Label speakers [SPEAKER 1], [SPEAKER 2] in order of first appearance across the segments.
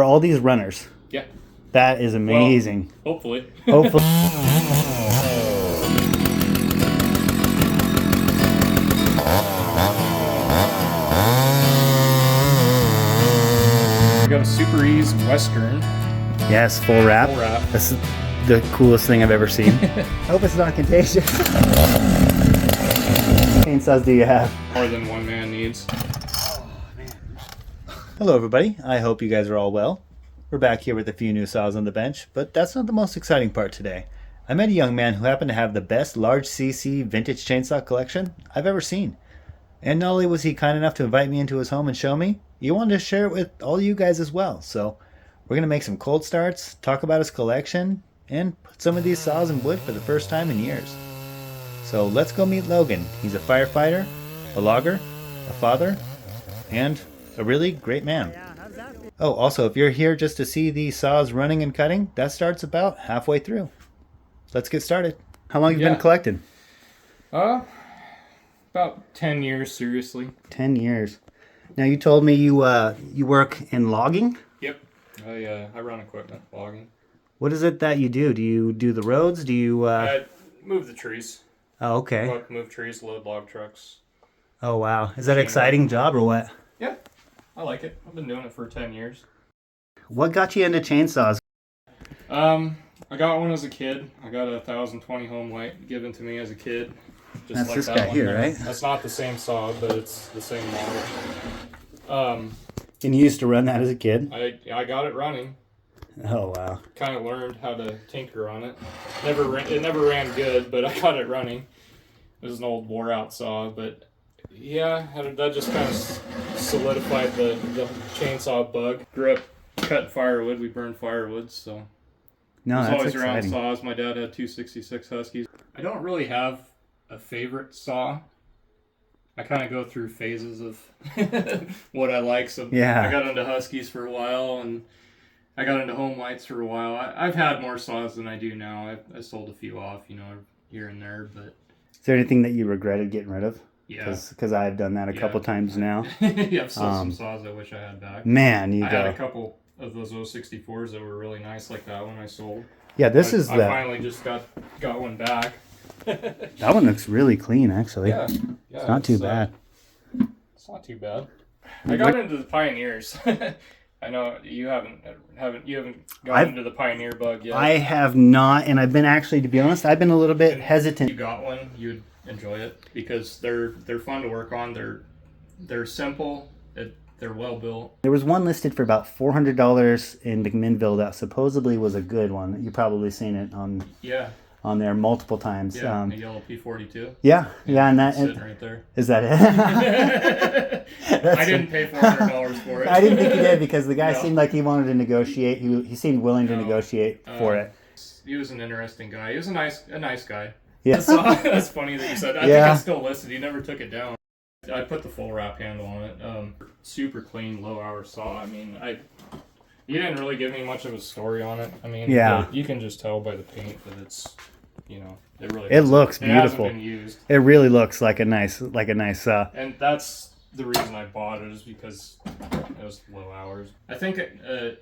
[SPEAKER 1] For all these runners.
[SPEAKER 2] Yeah.
[SPEAKER 1] That is amazing.
[SPEAKER 2] Well, hopefully.
[SPEAKER 1] Hopefully.
[SPEAKER 2] I got a Super Ease Western.
[SPEAKER 1] Yes, full wrap.
[SPEAKER 2] Full wrap.
[SPEAKER 1] That's the coolest thing I've ever seen. Hope it's not contagious. Chainsaws do you have?
[SPEAKER 2] More than one man needs.
[SPEAKER 1] Hello everybody, I hope you guys are all well. We're back here with a few new saws on the bench, but that's not the most exciting part today. I met a young man who happened to have the best large CC vintage chainsaw collection I've ever seen. And not only was he kind enough to invite me into his home and show me, he wanted to share it with all you guys as well. So we're going to make some cold starts, talk about his collection, and put some of these saws in wood for the first time in years. So let's go meet Logan. He's a firefighter, a logger, a father, and a really great man. Oh, also, if you're here just to see these saws running and cutting, that starts about halfway through. Let's get started. How long have you been collecting?
[SPEAKER 2] About 10 years, seriously.
[SPEAKER 1] 10 years. Now, you told me you work in logging?
[SPEAKER 2] Yep. I run equipment, logging.
[SPEAKER 1] What is it that you do? Do you do the roads? Do you...
[SPEAKER 2] I move the trees.
[SPEAKER 1] Oh, okay.
[SPEAKER 2] Move trees, load log trucks.
[SPEAKER 1] Oh, wow. Is that an exciting job or what?
[SPEAKER 2] Yeah, I like it. I've been doing it for 10 years.
[SPEAKER 1] What got you into chainsaws?
[SPEAKER 2] I got one as a kid. I got a 1020 home light given to me as a kid. Just
[SPEAKER 1] That's
[SPEAKER 2] like
[SPEAKER 1] this
[SPEAKER 2] that
[SPEAKER 1] guy
[SPEAKER 2] one
[SPEAKER 1] here,
[SPEAKER 2] there.
[SPEAKER 1] right?
[SPEAKER 2] That's not the same saw, but it's the same model.
[SPEAKER 1] And you used to run that as a kid?
[SPEAKER 2] I got it running.
[SPEAKER 1] Oh, wow.
[SPEAKER 2] Kind of learned how to tinker on it. It never ran good, but I got it running. It was an old wore out saw, but yeah, that just kind of solidified the chainsaw bug. Grew up cutting firewood. We burned firewood, so
[SPEAKER 1] No,
[SPEAKER 2] I was
[SPEAKER 1] that's
[SPEAKER 2] always
[SPEAKER 1] exciting.
[SPEAKER 2] around saws. My dad had 266 Huskies. I don't really have a favorite saw. I kind of go through phases of what I like. So
[SPEAKER 1] Yeah.
[SPEAKER 2] I got into Huskies for a while, and I got into home lights for a while. I've had more saws than I do now. I sold a few off, here and there, but...
[SPEAKER 1] Is there anything that you regretted getting rid of?
[SPEAKER 2] Yeah.
[SPEAKER 1] Because I've done that a couple times now.
[SPEAKER 2] Yeah, I've sold some saws I wish I had back.
[SPEAKER 1] Man,
[SPEAKER 2] I had a couple of those 064s that were really nice like that one I sold.
[SPEAKER 1] Yeah, I
[SPEAKER 2] finally just got one back.
[SPEAKER 1] That one looks really clean, actually.
[SPEAKER 2] Yeah,
[SPEAKER 1] it's not too bad.
[SPEAKER 2] It's not too bad. I got into the Pioneers. I know you haven't gotten into the Pioneer bug yet.
[SPEAKER 1] I have not, and I've been actually, to be honest, I've been a little bit hesitant.
[SPEAKER 2] If you got one, you'd enjoy it because they're fun to work on. They're simple. They're well built.
[SPEAKER 1] There was one listed for about $400 in McMinnville that supposedly was a good one. You've probably seen it on there multiple times.
[SPEAKER 2] Yeah, a yellow P42.
[SPEAKER 1] Yeah, and that
[SPEAKER 2] sitting right there.
[SPEAKER 1] Is that it?
[SPEAKER 2] I didn't pay $400 for it.
[SPEAKER 1] I didn't think he did because the guy seemed like he wanted to negotiate. He seemed willing to negotiate for it.
[SPEAKER 2] He was an interesting guy. He was a nice guy.
[SPEAKER 1] Yeah.
[SPEAKER 2] That's funny that you said. I think it's still listed. He never took it down. I put the full wrap handle on it. Super clean, low hour saw. I mean, you didn't really give me much of a story on it. I mean, you can just tell by the paint that it's, it
[SPEAKER 1] looks beautiful.
[SPEAKER 2] It hasn't been used.
[SPEAKER 1] It really looks like a nice saw.
[SPEAKER 2] And that's the reason I bought it, is because it was low hours. I think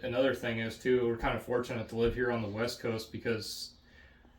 [SPEAKER 2] another thing is too, we're kind of fortunate to live here on the West Coast because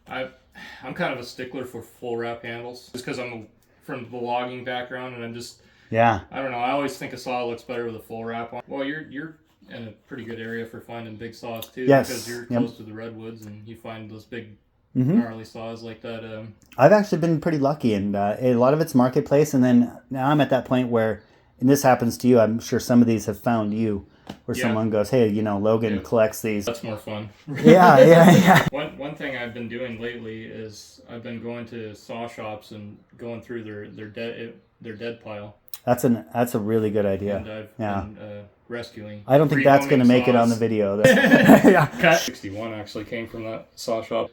[SPEAKER 2] I'm kind of a stickler for full wrap handles, just because I'm from the logging background, and I'm just I don't know. I always think a saw looks better with a full wrap on. Well, you're in a pretty good area for finding big saws too, because you're close to the redwoods and you find those big gnarly saws like that.
[SPEAKER 1] I've actually been pretty lucky, and a lot of it's marketplace, and then now I'm at that point where, and this happens to you, I'm sure some of these have found you, where someone goes, hey, Logan collects these.
[SPEAKER 2] That's more fun.
[SPEAKER 1] Yeah.
[SPEAKER 2] One thing I've been doing lately is I've been going to saw shops and going through their dead pile.
[SPEAKER 1] That's a really good idea.
[SPEAKER 2] And I've been rescuing.
[SPEAKER 1] I don't think that's going to make it on the video.
[SPEAKER 2] Cut 61 actually came from that saw shop,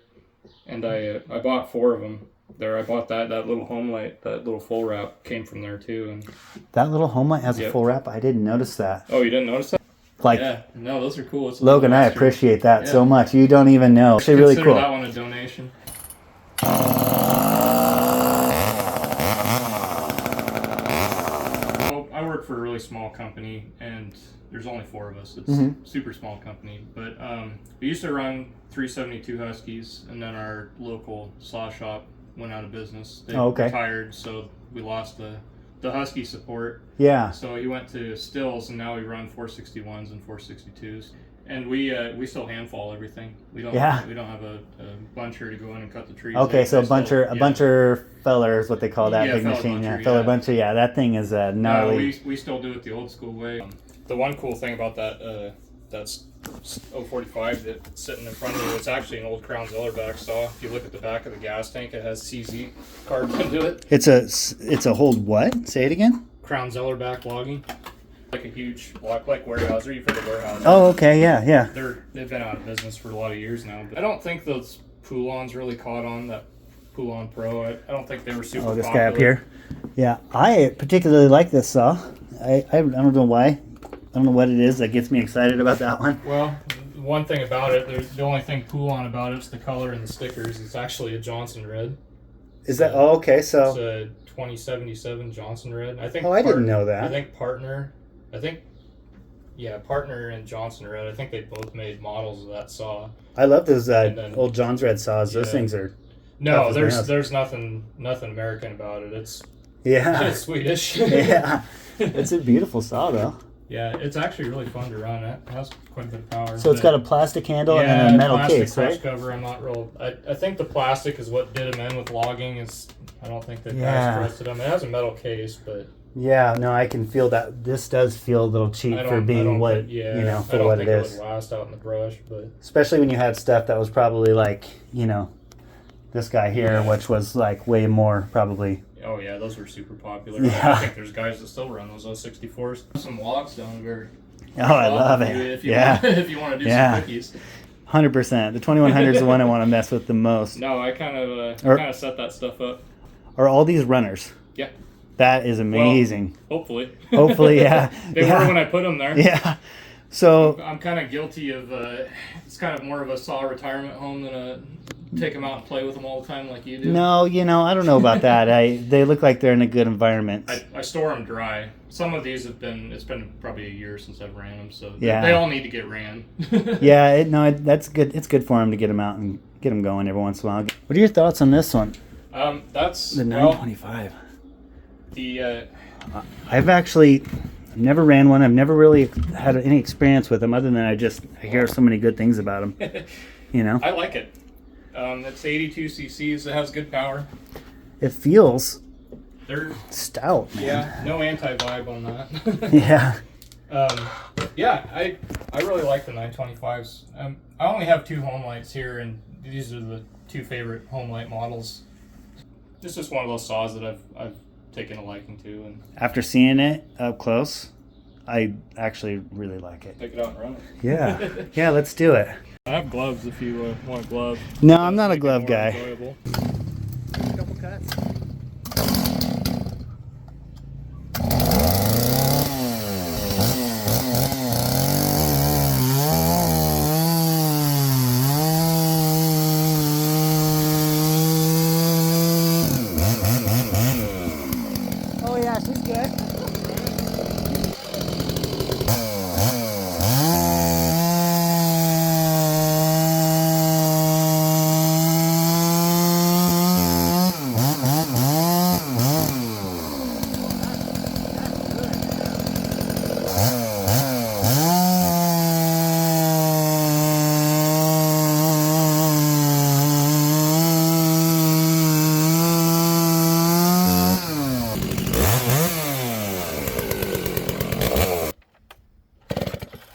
[SPEAKER 2] and I bought 4 of them. There, I bought that little home light, that little full wrap came from there too. And
[SPEAKER 1] that little home light has a full wrap? I didn't notice that.
[SPEAKER 2] Oh, you didn't notice that? No, those are cool.
[SPEAKER 1] Logan, I appreciate that so much. You don't even know. Actually, really cool.
[SPEAKER 2] That one a donation. I work for a really small company, and there's only 4 of us. It's super small company, but we used to run 372 Huskies, and then our local saw shop went out of business. They retired, so we lost the Husky support.
[SPEAKER 1] Yeah.
[SPEAKER 2] So he went to Stills, and now we run 461s and 462s. And we still hand fall everything. We don't have a buncher to go in and cut the trees.
[SPEAKER 1] Okay, so a buncher feller is what they call that big machine.
[SPEAKER 2] Buncher,
[SPEAKER 1] feller buncher. Yeah, that thing is gnarly.
[SPEAKER 2] No, we still do it the old school way. The one cool thing about that's 045 that's sitting in front of you, it's actually an old Crown Zellerback saw. If you look at the back of the gas tank, it has CZ carved into it.
[SPEAKER 1] It's a hold what? Say it again.
[SPEAKER 2] Crown Zellerback logging. Like a huge block, like Weyerhaeuser. You've heard of Weyerhaeuser.
[SPEAKER 1] Oh, okay, yeah.
[SPEAKER 2] They've been out of business for a lot of years now. But I don't think those Poulons really caught on. That Poulon Pro, I don't think they were super popular.
[SPEAKER 1] Oh, this guy up here. Yeah, I particularly like this saw. I don't know why. I don't know what it is that gets me excited about that one.
[SPEAKER 2] Well, one thing about it, the only thing Poulon about it is the color and the stickers. It's actually a Johnson Red.
[SPEAKER 1] Is that? Oh, okay. So
[SPEAKER 2] it's a 2077 Johnson Red. I think.
[SPEAKER 1] Oh, I didn't know that.
[SPEAKER 2] I think Partner and Johnson Red, I think they both made models of that saw.
[SPEAKER 1] I love those old John's Red saws. Those things are...
[SPEAKER 2] No, there's nothing American about it. It's Swedish.
[SPEAKER 1] Yeah. It's a beautiful saw, though.
[SPEAKER 2] Yeah, it's actually really fun to run. It has quite a bit of power.
[SPEAKER 1] So it's got a plastic handle and then a metal case, right?
[SPEAKER 2] Cover. I'm not real... I think the plastic is what did them in with logging. I don't think they trusted them. It has a metal case, but...
[SPEAKER 1] Yeah, no, I can feel that. This does feel a little cheap for being what, for what it is.
[SPEAKER 2] I don't think it would last out in the brush, but...
[SPEAKER 1] Especially when you had stuff that was probably like, this guy here, which was like way more probably...
[SPEAKER 2] Oh yeah, those were super popular.
[SPEAKER 1] Yeah.
[SPEAKER 2] I think there's guys that still run those 64s. Some logs down there.
[SPEAKER 1] Oh, I love it.
[SPEAKER 2] If you want to do some cookies.
[SPEAKER 1] 100%. The 2100 is the one I want to mess with the most.
[SPEAKER 2] No, I kind of set that stuff up.
[SPEAKER 1] Are all these runners?
[SPEAKER 2] Yeah.
[SPEAKER 1] That is amazing.
[SPEAKER 2] Well, hopefully.
[SPEAKER 1] Hopefully, yeah.
[SPEAKER 2] They were when I put them there.
[SPEAKER 1] Yeah. So
[SPEAKER 2] I'm kind of guilty of. It's kind of more of a saw retirement home than a take them out and play with them all the time like you do.
[SPEAKER 1] No, I don't know about that. They look like they're in a good environment.
[SPEAKER 2] I store them dry. Some of these it's been probably a year since I've ran them, so
[SPEAKER 1] yeah.
[SPEAKER 2] They all need to get ran.
[SPEAKER 1] Yeah, that's good. It's good for them to get them out and get them going every once in a while. What are your thoughts on this one?
[SPEAKER 2] That's
[SPEAKER 1] the 925. I've never ran one. I've never really had any experience with them other than I hear so many good things about them.
[SPEAKER 2] I like it. It's 82 cc's. It has good power.
[SPEAKER 1] It feels
[SPEAKER 2] They're
[SPEAKER 1] stout, man.
[SPEAKER 2] Yeah, no anti-vibe on that.
[SPEAKER 1] Yeah.
[SPEAKER 2] I really like the 925s. I only have 2 home lights here, and these are the 2 favorite home light models. It's just one of those saws that I've taken a liking to. And
[SPEAKER 1] after seeing it up close, I actually really like it.
[SPEAKER 2] Take it out and run it.
[SPEAKER 1] Yeah. Yeah, let's do it.
[SPEAKER 2] I have gloves if you want a glove.
[SPEAKER 1] No, I'm not a glove guy.
[SPEAKER 2] Enjoyable.
[SPEAKER 1] A couple cuts. Oh yeah, she's good.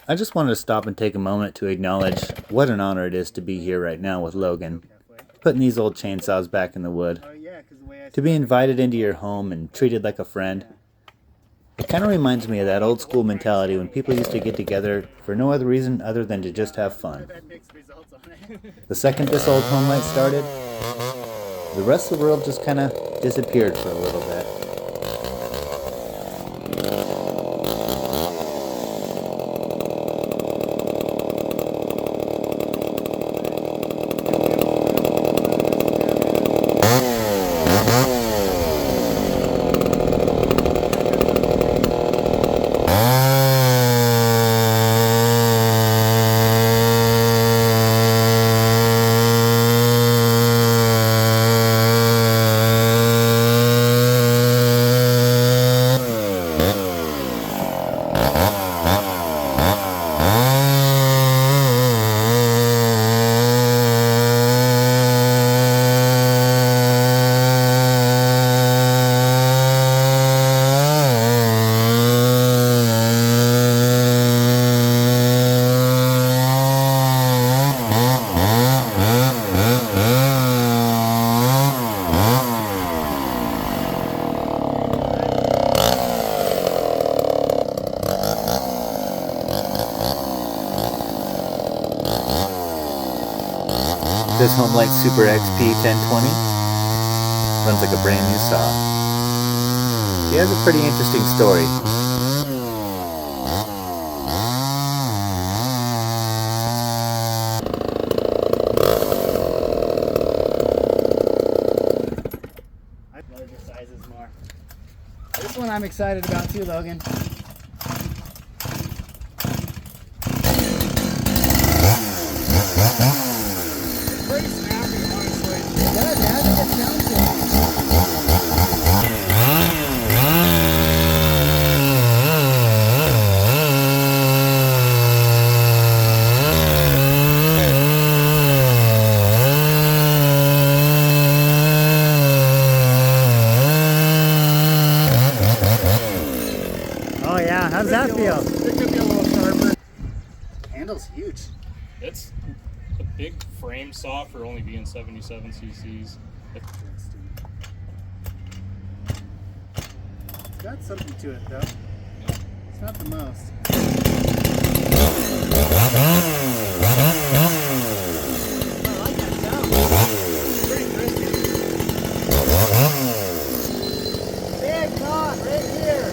[SPEAKER 1] I just wanted to stop and take a moment to acknowledge what an honor it is to be here right now with Logan, putting these old chainsaws back in the wood. To be invited into your home and treated like a friend. It kind of reminds me of that old school mentality when people used to get together for no other reason other than to just have fun. The second this old home light started, the rest of the world just kind of disappeared for a little bit. this Homelight Super XP 1020. Runs like a brand new saw. He has a pretty interesting story.
[SPEAKER 3] Larger sizes more. This one I'm excited about too, Logan. Pretty snappy, honestly. Yeah, that's a good sound to it. Oh yeah, how's that feel?
[SPEAKER 2] It could be a little sharper.
[SPEAKER 3] Handle's huge.
[SPEAKER 2] It's a big frame saw for only being 77 cc's.
[SPEAKER 3] It's got something to it though. It's not the most. I like that sound. It's pretty crispy. Big knot right here.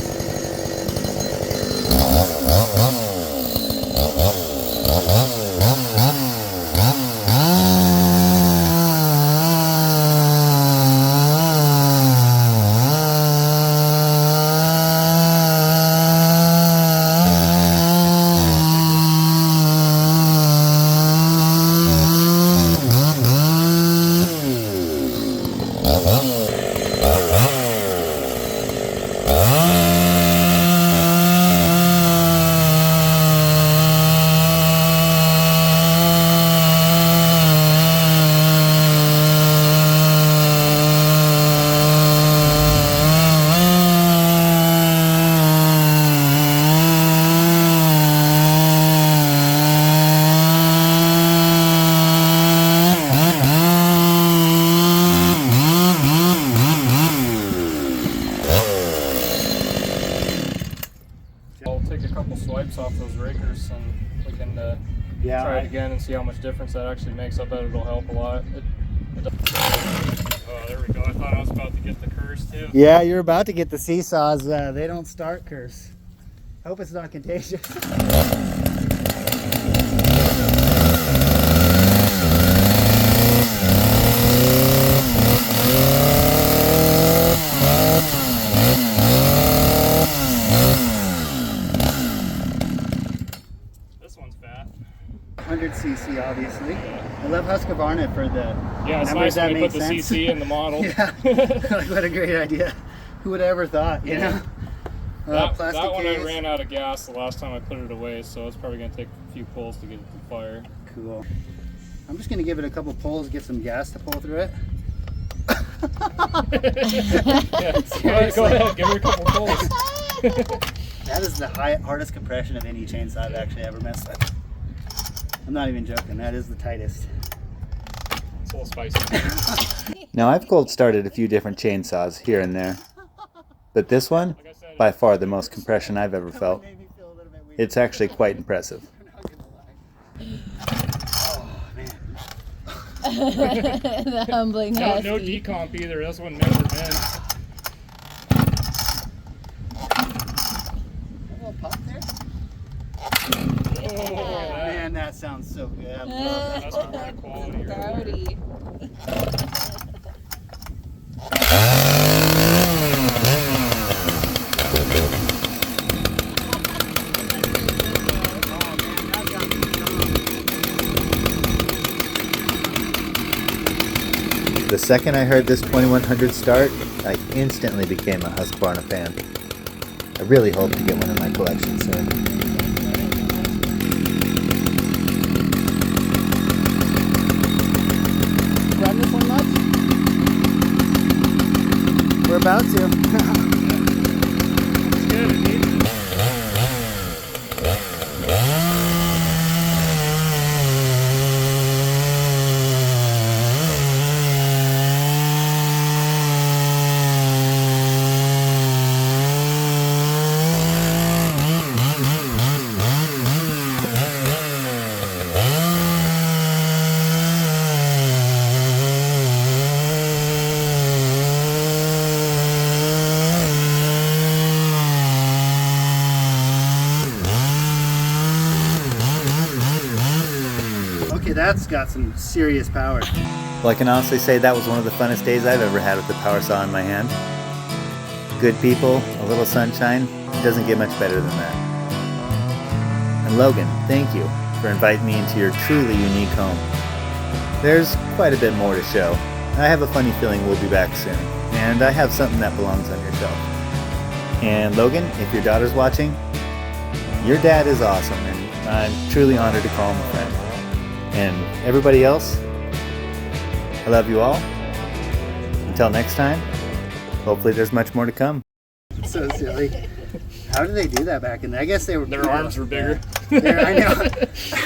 [SPEAKER 2] I'll take a couple swipes off those rakers and we can try it again and see how much difference that actually makes. I bet it'll help a lot. Oh, there we go. I thought I was about to get the curse too.
[SPEAKER 3] Yeah, you're about to get the seesaws. They don't start curse. Hope it's not contagious.
[SPEAKER 2] This one's fat.
[SPEAKER 3] 100cc, obviously. I love Husqvarna for the
[SPEAKER 2] Yeah, it's
[SPEAKER 3] numbers
[SPEAKER 2] nice when
[SPEAKER 3] that
[SPEAKER 2] they
[SPEAKER 3] make
[SPEAKER 2] put the
[SPEAKER 3] sense.
[SPEAKER 2] CC in the model.
[SPEAKER 3] Yeah, like what a great idea. Who would have ever thought, you know?
[SPEAKER 2] That
[SPEAKER 3] Plastic
[SPEAKER 2] one I
[SPEAKER 3] case.
[SPEAKER 2] ran out of gas the last time I put it away, so it's probably going to take a few pulls to get it to fire.
[SPEAKER 3] Cool. I'm just gonna give it a couple pulls, get some gas to pull through it.
[SPEAKER 2] Yeah, go ahead, give it a couple pulls.
[SPEAKER 3] That is the hardest compression of any chainsaw I've actually ever messed with. I'm not even joking, that is the tightest.
[SPEAKER 2] It's a little spicy.
[SPEAKER 1] Now I've cold started a few different chainsaws here and there, but this one,
[SPEAKER 2] Like I said,
[SPEAKER 1] by far the most compression I've ever felt.
[SPEAKER 3] Made me feel a little bit weird.
[SPEAKER 1] It's actually quite impressive.
[SPEAKER 4] The humbling
[SPEAKER 2] no
[SPEAKER 4] husky.
[SPEAKER 2] decomp either. This one never been.
[SPEAKER 3] A little pop there.
[SPEAKER 2] Oh,
[SPEAKER 3] Oh, man, that sounds so good. I love that.
[SPEAKER 2] That's some good quality right there.
[SPEAKER 4] Rowdy.
[SPEAKER 1] The second I heard this 2100 start, I instantly became a Husqvarna fan. I really hope to get one in my collection soon.
[SPEAKER 3] Run this one much? We're about to.
[SPEAKER 2] It's good. It needs it.
[SPEAKER 3] Okay, that's got some serious power.
[SPEAKER 1] Well, I can honestly say that was one of the funnest days I've ever had with the power saw in my hand. Good people, a little sunshine, it doesn't get much better than that. And Logan, thank you for inviting me into your truly unique home. There's quite a bit more to show. I have a funny feeling we'll be back soon, and I have something that belongs on your shelf. And Logan, if your daughter's watching, your dad is awesome, and I'm truly honored to call him a friend. And everybody else, I love you all. Until next time, hopefully there's much more to come.
[SPEAKER 3] So silly. How did they do that back in there? I guess they were.
[SPEAKER 2] Their arms were bigger.
[SPEAKER 3] I know.